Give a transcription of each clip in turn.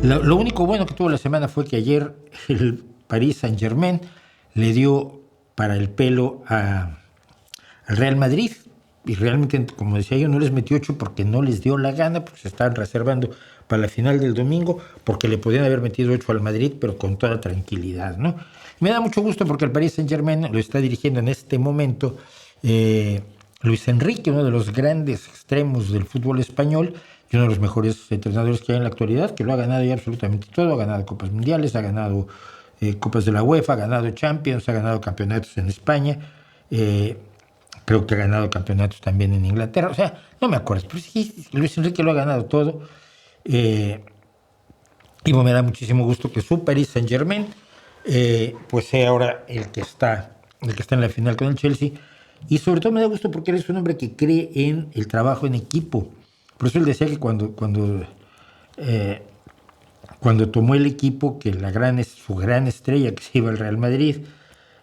Lo único bueno que tuvo la semana fue que ayer el Paris Saint-Germain le dio para el pelo al Real Madrid. Y realmente, como decía yo, no les metió 8 porque no les dio la gana, porque se estaban reservando para la final del domingo, porque le podían haber metido 8 al Madrid, pero con toda tranquilidad, ¿no? Me da mucho gusto porque el Paris Saint-Germain lo está dirigiendo en este momento Luis Enrique, uno de los grandes extremos del fútbol español y uno de los mejores entrenadores que hay en la actualidad, que lo ha ganado ya absolutamente todo. Ha ganado Copas Mundiales, ha ganado Copas de la UEFA, ha ganado Champions, ha ganado campeonatos en España. Creo que ha ganado campeonatos también en Inglaterra. O sea, no me acuerdo, pero sí, Luis Enrique lo ha ganado todo. Eh, y me da muchísimo gusto que su Paris Saint Germain pues sea ahora el que está en la final con el Chelsea. Y sobre todo me da gusto porque él es un hombre que cree en el trabajo en equipo. Por eso él decía que eh, cuando tomó el equipo, que su gran estrella que se iba al Real Madrid,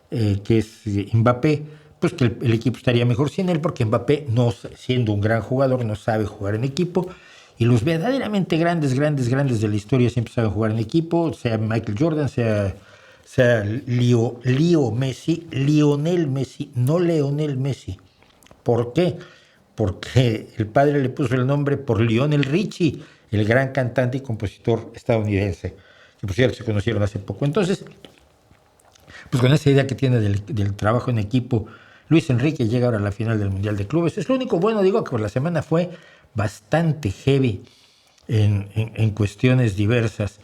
que es Mbappé, pues que el equipo estaría mejor sin él, porque Mbappé, no, siendo un gran jugador, no sabe jugar en equipo. Y los verdaderamente grandes, grandes, grandes de la historia siempre saben jugar en equipo, sea Michael Jordan, sea Lionel Messi, no Leonel Messi. ¿Por qué? Porque el padre le puso el nombre por Lionel Richie, el gran cantante y compositor estadounidense, que por cierto se conocieron hace poco. Entonces, pues con esa idea que tiene del trabajo en equipo, Luis Enrique llega ahora a la final del Mundial de Clubes. Es lo único bueno, digo, que por la semana fue bastante heavy en cuestiones diversas.